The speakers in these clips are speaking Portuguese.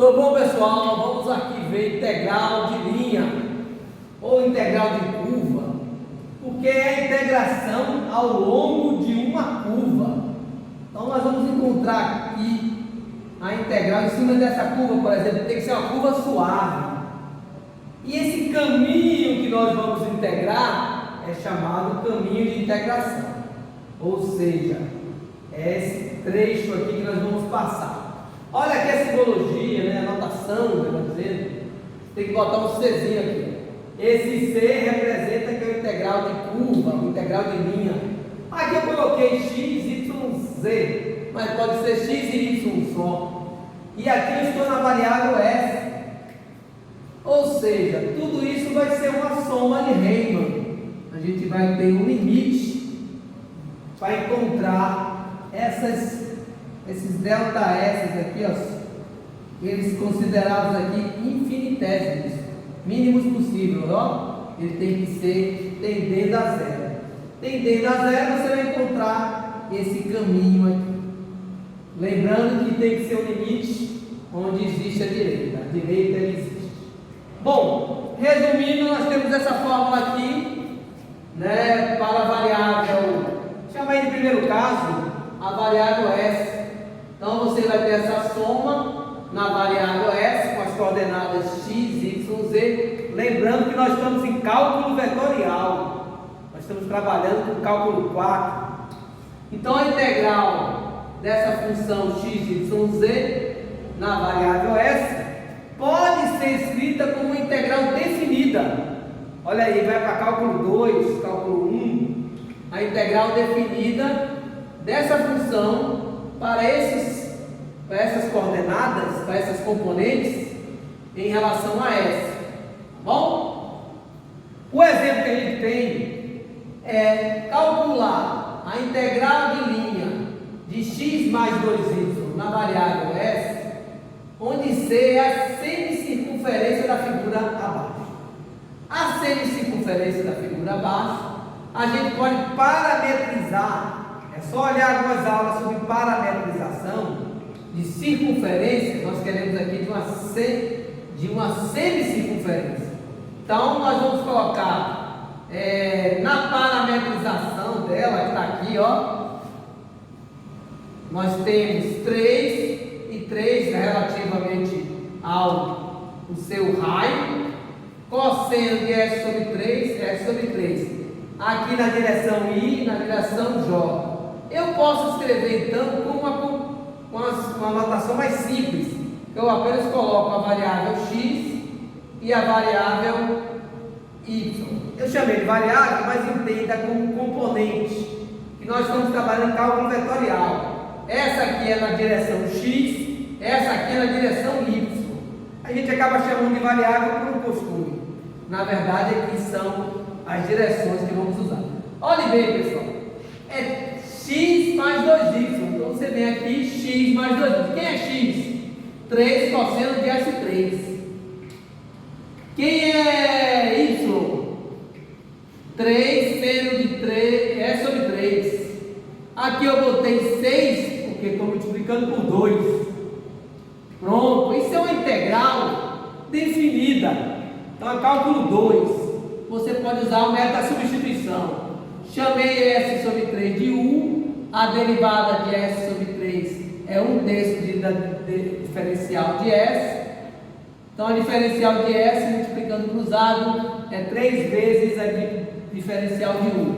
Tudo bom, pessoal? Vamos aqui ver integral de linha ou integral de curva, porque é a integração ao longo de uma curva. Então nós vamos encontrar aqui a integral em cima dessa curva, por exemplo, tem que ser uma curva suave. E esse caminho que nós vamos integrar é chamado caminho de integração, ou seja, é esse trecho aqui que nós vamos passar. Olha aqui a simbologia, né? A notação, melhor dizendo, tem que botar um Czinho aqui. Esse C representa que é o integral de curva, o integral de linha. Aqui eu coloquei x, y, z, mas pode ser x e y só. E aqui eu estou na variável s. Ou seja, tudo isso vai ser uma soma de Riemann. A gente vai ter um limite para encontrar esses delta S aqui, ó, eles considerados aqui infinitésimos, mínimos possíveis, ó, ele tem que ser tendendo a zero. Tendendo a zero, você vai encontrar esse caminho aqui. Lembrando que tem que ser um limite onde existe a direita existe. Bom, resumindo, nós temos essa fórmula aqui, né, para a variável, chama aí de primeiro caso, a variável S. Então você vai ter essa soma na variável S com as coordenadas x, y, z. Lembrando que nós estamos em cálculo vetorial, nós estamos trabalhando com cálculo 4. Então a integral dessa função x, y, z na variável S pode ser escrita como uma integral definida. Olha aí, vai para cálculo 2, cálculo 1, a integral definida dessa função para essas coordenadas, para essas componentes em relação a S. Bom, o exemplo que a gente tem é calcular a integral de linha de x mais 2y na variável S, onde C é a semicircunferência da figura abaixo. A semicircunferência da figura abaixo, a gente pode parametrizar. É só olhar algumas aulas sobre parametrização de circunferência. Nós queremos aqui de uma semicircunferência. Então nós vamos colocar na parametrização dela, que está aqui, ó, nós temos 3 e 3 relativamente ao seu raio, cosseno de S sobre 3, S sobre 3. Aqui na direção I, na direção J. Eu posso escrever então com uma notação mais simples. Eu apenas coloco a variável x e a variável y. Eu chamei de variável, mas entenda como componente. E nós estamos trabalhando em cálculo vetorial. Essa aqui é na direção x, essa aqui é na direção y. A gente acaba chamando de variável por um costume. Na verdade, aqui são as direções que vamos usar. Olhe bem, pessoal. É x mais 2y. Então você vem aqui, x mais 2y. Quem é x? 3 cosseno de S3. Quem é y? 3 seno de 3, S sobre 3. Aqui eu botei 6, porque estou multiplicando por 2. Pronto, isso é uma integral definida. Então é cálculo 2. Você pode usar o método da substituição. Chamei S sobre 3 de 1. A derivada de S sobre 3 é 1/3 da diferencial de S. Então a diferencial de S multiplicando cruzado é 3 vezes a diferencial de 1.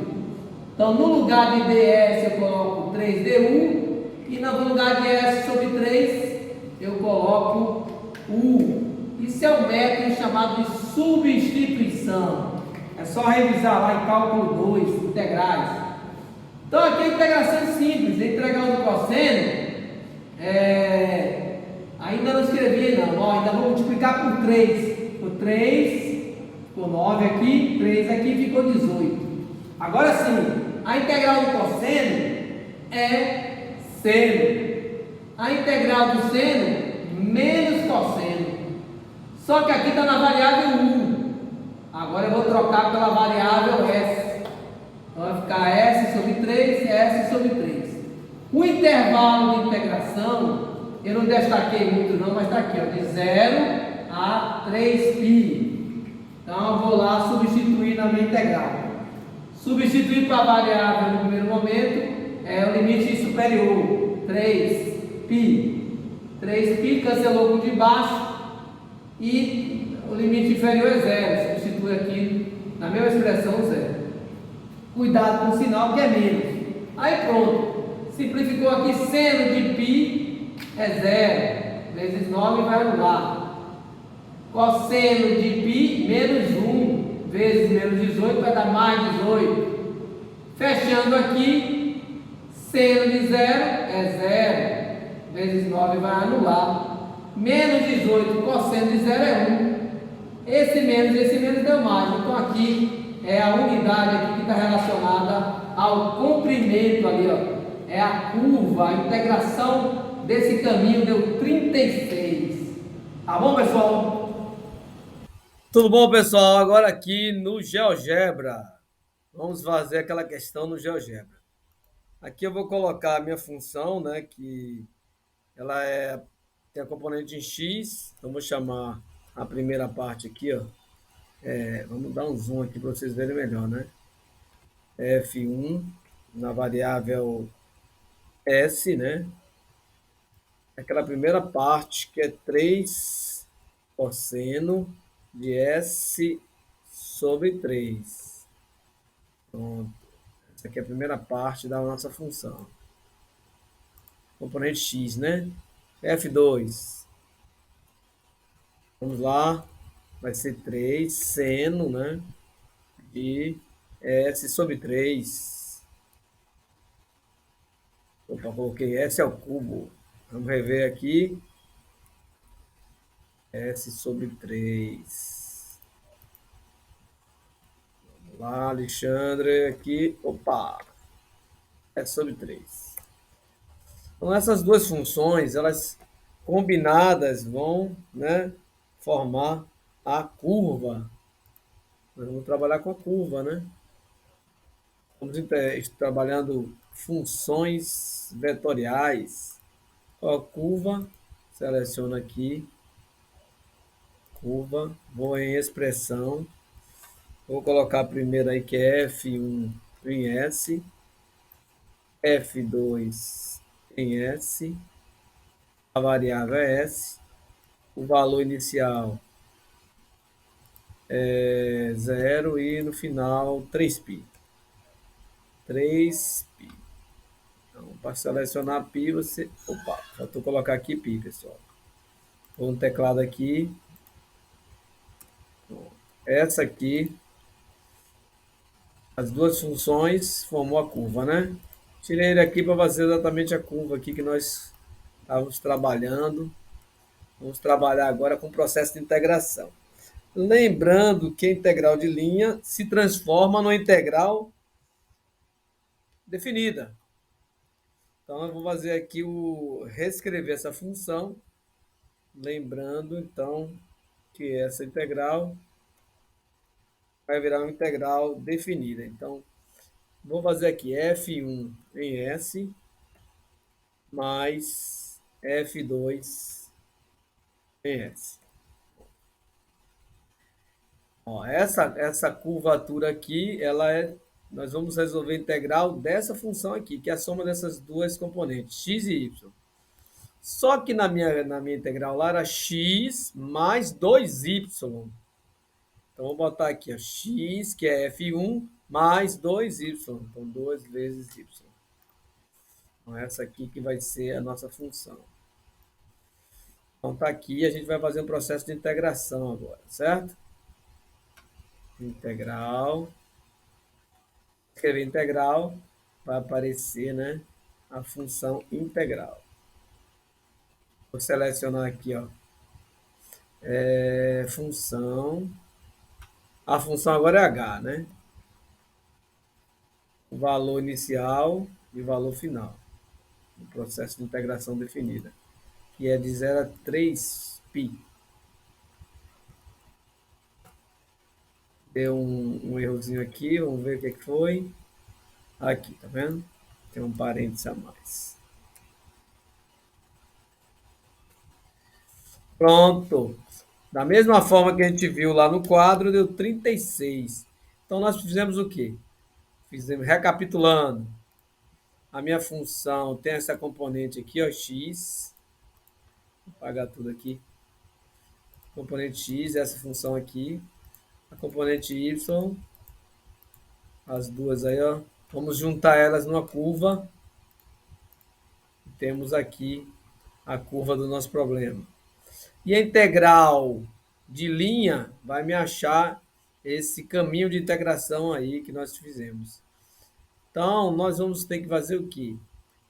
Então no lugar de ds eu coloco 3d1 e no lugar de S sobre 3 eu coloco U. Isso é um método chamado de substituição. É só revisar lá em cálculo 2, integrais. Então aqui a integração é simples. A integral do cosseno, ainda não escrevi não, ó, ainda vou multiplicar por 3. Ficou 3, ficou 9 aqui, 3 aqui, ficou 18. Agora sim, a integral do cosseno é seno. A integral do seno, menos cosseno. Só que aqui está na variável 1. Agora eu vou trocar pela variável S. Então vai ficar S sobre 3 e S sobre 3. O intervalo de integração Eu não destaquei muito não, mas está aqui, ó, de 0 a 3π. Então eu vou lá substituir na minha integral. Substituir para a variável no primeiro momento é o limite superior, 3π. 3π cancelou com o de baixo e o limite inferior é 0. Substitui aqui na mesma expressão 0. Cuidado com o sinal que é menos. Aí pronto. Simplificou aqui, seno de π é 0. Vezes 9 vai anular. Cosseno de π menos 1 vezes menos 18 vai dar mais 18. Fechando aqui, seno de 0 é 0. Vezes 9 vai anular. Menos 18, cosseno de 0 é 1. Esse menos deu mais. Então aqui é a unidade aqui que está relacionada ao comprimento ali, ó. É a curva, a integração desse caminho deu 36. Tá bom, pessoal? Tudo bom, pessoal? Agora aqui no GeoGebra. Vamos fazer aquela questão no GeoGebra. Aqui eu vou colocar a minha função, né, que ela tem a componente em x. Então vou chamar a primeira parte aqui, ó. Vamos dar um zoom aqui para vocês verem melhor, né? F1 na variável S, né? Aquela primeira parte que é 3 cosseno de S sobre 3. Pronto. Essa aqui é a primeira parte da nossa função. Componente x, né? F2. Vamos lá. Vai ser 3 seno, né? De S sobre 3. Opa, coloquei S ao cubo. Vamos rever aqui. S sobre 3. Vamos lá, Alexandre, aqui. Opa! S sobre 3. Então, essas duas funções, elas combinadas vão, né, formar a curva. Nós vamos trabalhar com a curva, né? Estamos trabalhando funções vetoriais. Ó, curva, seleciono aqui. Curva, vou em expressão. Vou colocar primeiro aí que é F1 em S. F2 em S. A variável é S. O valor inicial é 0 e no final 3π. 3π. Então, para selecionar π, você... Opa, faltou colocar aqui π, pessoal. Vou no teclado aqui. Essa aqui, as duas funções formou a curva, né? Tirei ele aqui para fazer exatamente a curva aqui que nós estávamos trabalhando. Vamos trabalhar agora com o processo de integração. Lembrando que a integral de linha se transforma numa integral definida. Então, eu vou fazer aqui reescrever essa função. Lembrando, então, que essa integral vai virar uma integral definida. Então, vou fazer aqui F1 em S mais F2 em S. Ó, essa curvatura aqui, nós vamos resolver a integral dessa função aqui, que é a soma dessas duas componentes, x e y. Só que na minha integral lá era x mais 2y. Então, vou botar aqui, ó, x, que é F1, mais 2y. Então, 2 vezes y. Então, essa aqui que vai ser a nossa função. Então, tá aqui, a gente vai fazer um processo de integração agora, certo? Integral. Escrever integral, vai aparecer, né, a função integral. Vou selecionar aqui, ó, função. A função agora é h, né? O valor inicial e o valor final. O processo de integração definida, que é de 0 a 3π. Deu um errozinho aqui, vamos ver o que foi. Aqui, tá vendo? Tem um parênteses a mais. Pronto. Da mesma forma que a gente viu lá no quadro, deu 36. Então, nós fizemos o quê? Fizemos, recapitulando, a minha função tem essa componente aqui, ó, x. Vou apagar tudo aqui. Componente x, essa função aqui. A componente y, as duas aí, ó. Vamos juntar elas numa curva. Temos aqui a curva do nosso problema. E a integral de linha vai me achar esse caminho de integração aí que nós fizemos. Então, nós vamos ter que fazer o quê?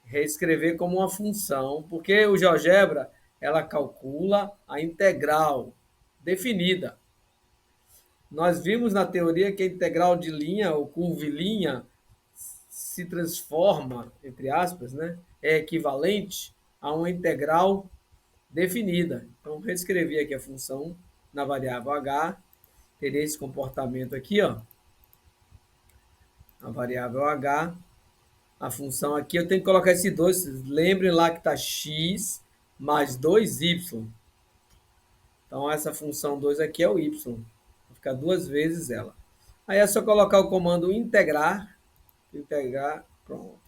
Reescrever como uma função, porque o GeoGebra, ela calcula a integral definida. Nós vimos na teoria que a integral de linha, ou curvilínea, se transforma, entre aspas, né? É equivalente a uma integral definida. Então, reescrevi aqui a função na variável h, teria esse comportamento aqui, ó. A variável h, a função aqui, eu tenho que colocar esse 2, lembrem lá que está x mais 2y. Então, essa função 2 aqui é o y. Vai ficar duas vezes ela. Aí é só colocar o comando integrar, pronto.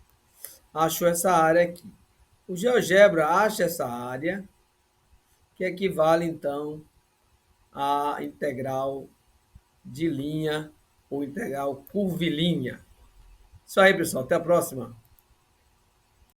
Achou essa área aqui. O GeoGebra acha essa área, que equivale, então, à integral de linha ou integral curvilínea. Isso aí, pessoal. Até a próxima.